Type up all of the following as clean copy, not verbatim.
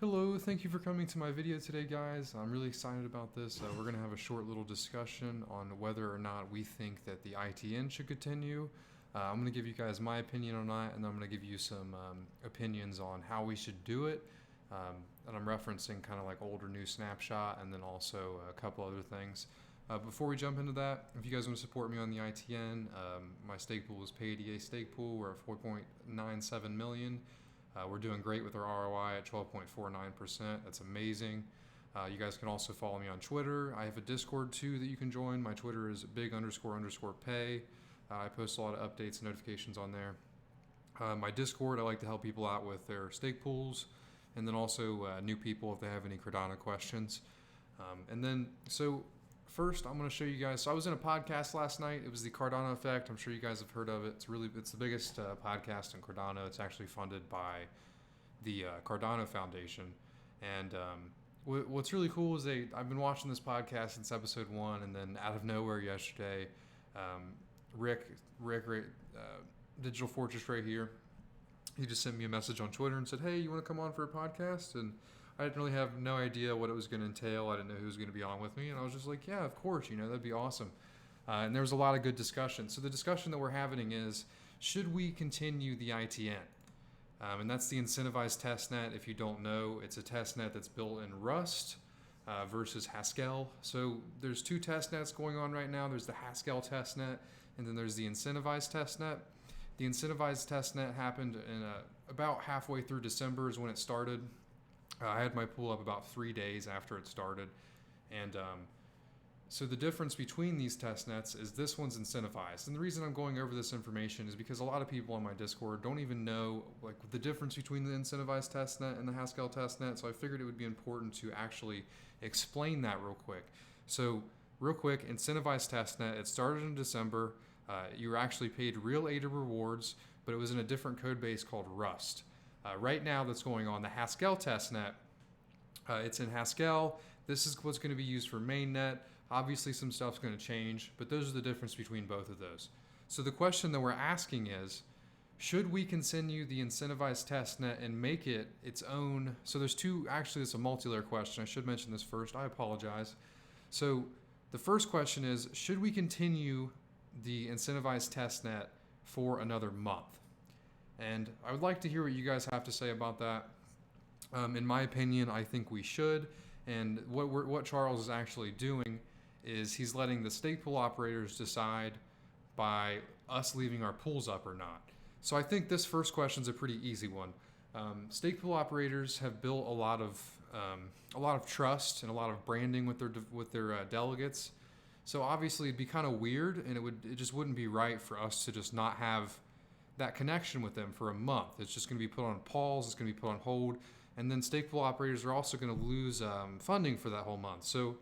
Hello, thank you for coming to my video today, guys. I'm really excited about this. We're going to have a short little discussion on whether or not we think that the ITN should continue. I'm going to give you guys my opinion on that, and then I'm going to give you some opinions on how we should do it. And I'm referencing kind of like old or new snapshot, and then also a couple other things. Before we jump into that, if you guys want to support me on the ITN, my stake pool is PayDA stake pool. We're at 4.97 million. We're doing great with our ROI at 12.49%. That's amazing. You guys can also follow me on Twitter. I have a Discord too that you can join. My Twitter is big__pay. I post a lot of updates and notifications on there. My Discord, I like to help people out with their stake pools, and then also new people if they have any Cardano questions. So first, I'm going to show you guys. So I was in a podcast last night. It was the Cardano Effect. I'm sure you guys have heard of it. It's the biggest podcast in Cardano. It's actually funded by the Cardano Foundation. And what's really cool is I've been watching this podcast since episode 1, and then out of nowhere yesterday, Rick, Digital Fortress right here, he just sent me a message on Twitter and said, "Hey, you want to come on for a podcast?" And I didn't really have no idea what it was going to entail. I didn't know who was going to be on with me. And I was just like, yeah, of course, that'd be awesome. And there was a lot of good discussion. So the discussion that we're having is, should we continue the ITN? And that's the Incentivized Testnet. If you don't know, it's a testnet that's built in Rust versus Haskell. So there's two testnets going on right now. There's the Haskell testnet, and then there's the Incentivized Testnet. The Incentivized Testnet happened in about halfway through December is when it started. I had my pool up about 3 days after it started. And so the difference between these test nets is this one's incentivized. And the reason I'm going over this information is because a lot of people on my Discord don't even know the difference between the incentivized testnet and the Haskell testnet. So I figured it would be important to actually explain that real quick. So real quick, incentivized testnet, it started in December. You were actually paid real ADA rewards, but it was in a different code base called Rust. Right now that's going on the Haskell testnet. It's in Haskell. This is what's going to be used for mainnet. Obviously some stuff's going to change, but those are the difference between both of those. So the question that we're asking is, should we continue the incentivized testnet and make it its own? So there's two, actually it's a multi-layer question. I should mention this first. I apologize. So the first question is, should we continue the incentivized testnet for another month? And I would like to hear what you guys have to say about that. In my opinion, I think we should. And what Charles is actually doing is he's letting the stake pool operators decide by us leaving our pools up or not. So I think this first question is a pretty easy one. Stake pool operators have built a lot of trust and a lot of branding with their delegates. So obviously it'd be kind of weird, and it just wouldn't be right for us to just not have that connection with them for a month. It's just going to be put on pause. It's going to be put on hold. And then stake pool operators are also going to lose funding for that whole month. So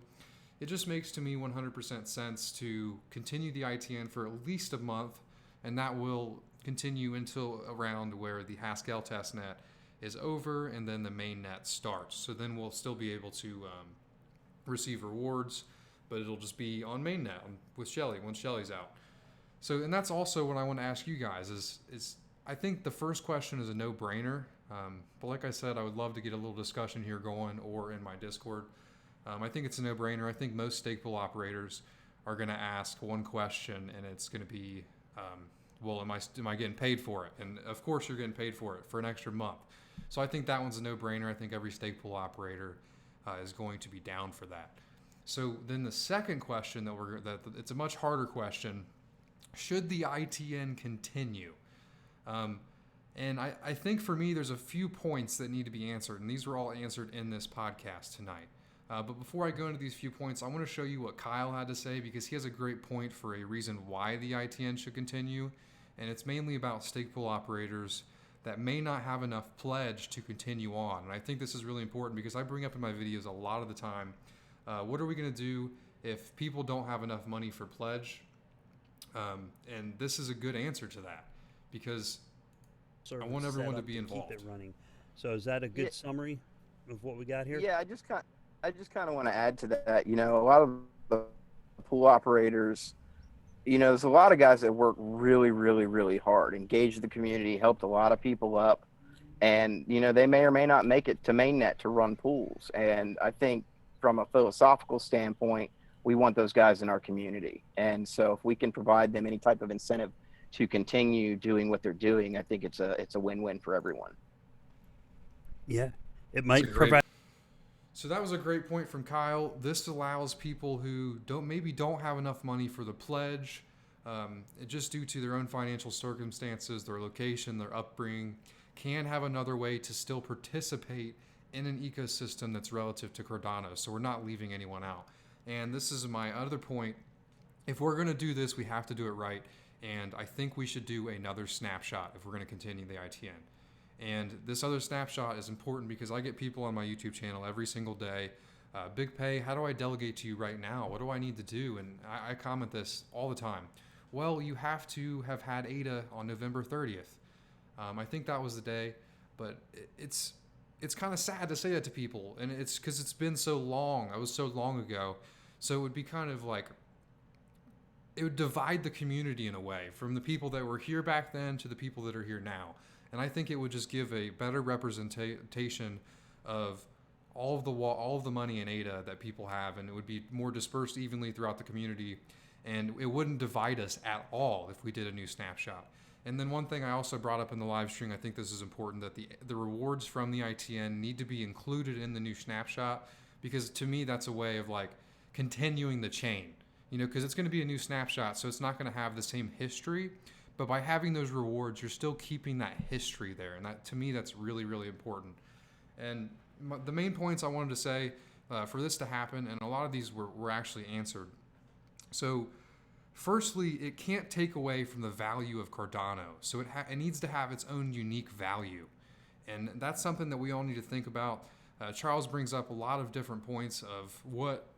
it just makes to me 100% sense to continue the ITN for at least a month. And that will continue until around where the Haskell testnet is over and then the mainnet starts. So then we'll still be able to receive rewards, but it'll just be on mainnet with Shelly once Shelly's out. So, and that's also what I want to ask you guys is I think the first question is a no-brainer. But like I said, I would love to get a little discussion here going or in my Discord. I think it's a no-brainer. I think most stake pool operators are going to ask one question, and it's going to be, well, am I getting paid for it? And of course you're getting paid for it for an extra month. So I think that one's a no-brainer. I think every stake pool operator is going to be down for that. So then the second question it's a much harder question. Should the ITN continue? And I think for me, there's a few points that need to be answered, and these were all answered in this podcast tonight. But before I go into these few points, I want to show you what Kyle had to say, because he has a great point for a reason why the ITN should continue, and it's mainly about stake pool operators that may not have enough pledge to continue on. And I think this is really important because I bring up in my videos a lot of the time, what are we going to do if people don't have enough money for pledge? And this is a good answer to that, because I want everyone to be involved. Keep it running. So is that a good summary of what we got here? Yeah, I just kind of want to add to that. A lot of the pool operators, there's a lot of guys that work really, really, really hard, engage the community, helped a lot of people up, and they may or may not make it to mainnet to run pools. And I think from a philosophical standpoint, we want those guys in our community. And so if we can provide them any type of incentive to continue doing what they're doing, I think it's a win-win for everyone. Yeah, it That's a might great. provide. So that was a great point from Kyle. This allows people who don't have enough money for the pledge, just due to their own financial circumstances, their location, their upbringing, can have another way to still participate in an ecosystem that's relative to Cardano. So we're not leaving anyone out. And this is my other point. If we're going to do this, we have to do it right. And I think we should do another snapshot if we're going to continue the ITN. And this other snapshot is important because I get people on my YouTube channel every single day. Big Pay, how do I delegate to you right now? What do I need to do? And I comment this all the time. Well, you have to have had ADA on November 30th. I think that was the day, but it's kind of sad to say that to people. And it's because it's been so long. It was so long ago. So it would be kind of like, it would divide the community in a way from the people that were here back then to the people that are here now. And I think it would just give a better representation of all of the money in ADA that people have, and it would be more dispersed evenly throughout the community, and it wouldn't divide us at all if we did a new snapshot. And then one thing I also brought up in the live stream, I think this is important, that the rewards from the ITN need to be included in the new snapshot, because to me that's a way of like continuing the chain, because it's going to be a new snapshot, so it's not going to have the same history. But by having those rewards, you're still keeping that history there. And that, to me, that's really, really important. And the main points I wanted to say for this to happen, and a lot of these were actually answered. So firstly, it can't take away from the value of Cardano. So it needs to have its own unique value. And that's something that we all need to think about. Charles brings up a lot of different points of what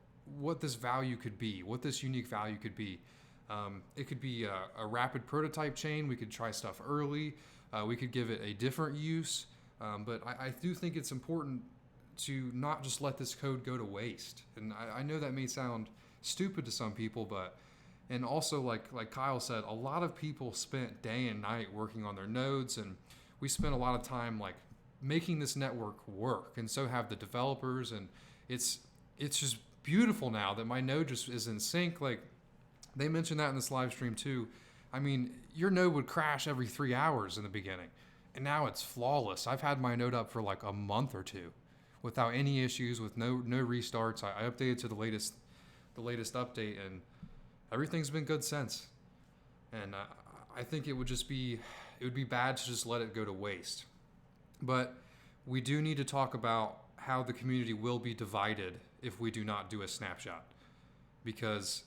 this value could be, what this unique value could be. It could be a rapid prototype chain. We could try stuff early. We could give it a different use. But I do think it's important to not just let this code go to waste. And I know that may sound stupid to some people, and also like Kyle said, a lot of people spent day and night working on their nodes, and we spent a lot of time like making this network work, and so have the developers. And it's just beautiful now that my node just is in sync. Like, they mentioned that in this live stream too. I mean, your node would crash every 3 hours in the beginning, and now it's flawless. I've had my node up for like a month or two without any issues, with no restarts. I updated to the latest update, and everything's been good since. And I think it would be bad to just let it go to waste. But we do need to talk about how the community will be divided if we do not do a snapshot, because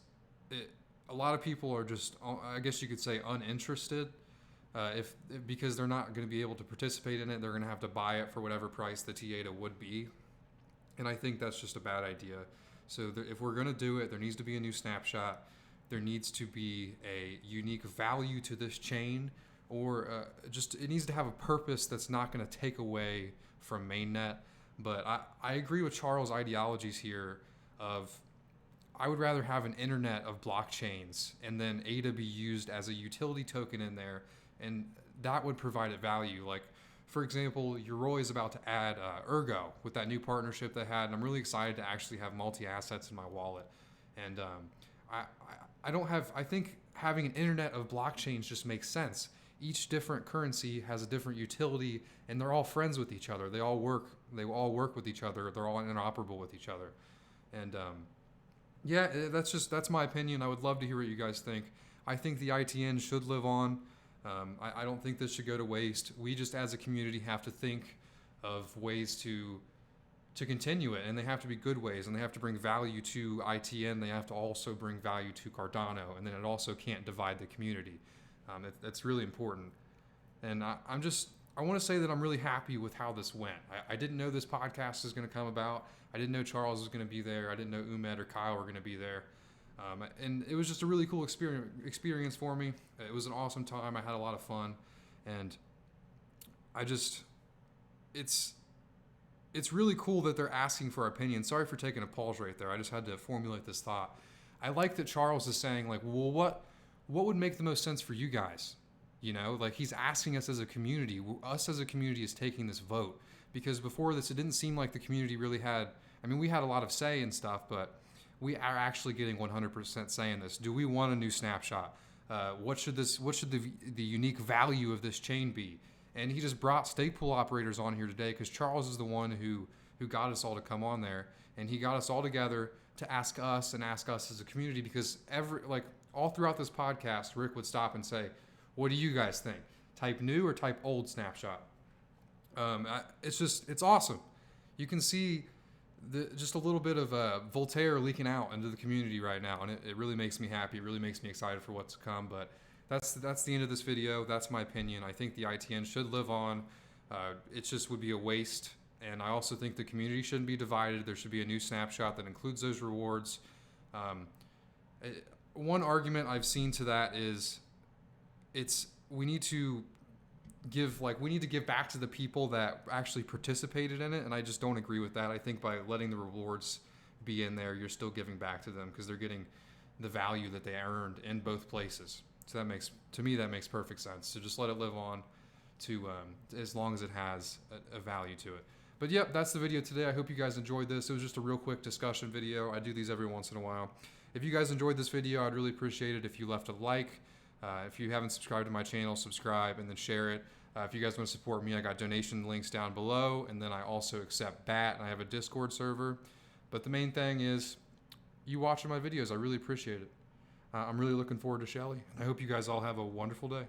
a lot of people are just, I guess you could say, uninterested. Because they're not going to be able to participate in it, they're going to have to buy it for whatever price the T-ADA would be. And I think that's just a bad idea. So if we're going to do it, there needs to be a new snapshot. There needs to be a unique value to this chain, or it needs to have a purpose that's not going to take away from mainnet. But I agree with Charles' ideologies here of, I would rather have an internet of blockchains and then ADA be used as a utility token in there, and that would provide it value. Like, for example, Yoroi is about to add Ergo with that new partnership they had, and I'm really excited to actually have multi-assets in my wallet. And I think having an internet of blockchains just makes sense. Each different currency has a different utility, and they're all friends with each other. They all work with each other. They're all interoperable with each other. And yeah, that's my opinion. I would love to hear what you guys think. I think the ITN should live on. I don't think this should go to waste. We just, as a community, have to think of ways to continue it, and they have to be good ways, and they have to bring value to ITN. They have to also bring value to Cardano, and then it also can't divide the community. That's really important. And I want to say that I'm really happy with how this went. I didn't know this podcast was going to come about. I didn't know Charles was going to be there. I didn't know Umed or Kyle were going to be there. And it was just a really cool experience for me. It was an awesome time. I had a lot of fun. And it's really cool that they're asking for our opinion. Sorry for taking a pause right there. I just had to formulate this thought. I like that Charles is saying, like, well, what would make the most sense for you guys? You know, like he's asking us as a community. Us as a community is taking this vote, because before this, it didn't seem like the community really had. I mean, we had a lot of say and stuff, but we are actually getting 100% say in this. Do we want a new snapshot? What should the unique value of this chain be? And he just brought stake pool operators on here today because Charles is the one who got us all to come on there, and he got us all together to ask us as a community, because all throughout this podcast, Rick would stop and say, "What do you guys think? Type new or type old snapshot?" It's awesome. You can see just a little bit of Voltaire leaking out into the community right now, and it really makes me happy. It really makes me excited for what's to come. But that's the end of this video. That's my opinion. I think the ITN should live on. It just would be a waste. And I also think the community shouldn't be divided. There should be a new snapshot that includes those rewards. One argument I've seen to that is we need to give back to the people that actually participated in it, and I just don't agree with that. I think by letting the rewards be in there, you're still giving back to them because they're getting the value that they earned in both places. So that makes perfect sense. So just let it live on to as long as it has a value to it. But yep, that's the video today. I hope you guys enjoyed this. It was just a real quick discussion video. I do these every once in a while. If you guys enjoyed this video, I'd really appreciate it if you left a like. If you haven't subscribed to my channel, subscribe and then share it. If you guys want to support me, I got donation links down below, and then I also accept BAT, and I have a Discord server. But the main thing is you watching my videos. I really appreciate it. I'm really looking forward to Shelly. I hope you guys all have a wonderful day.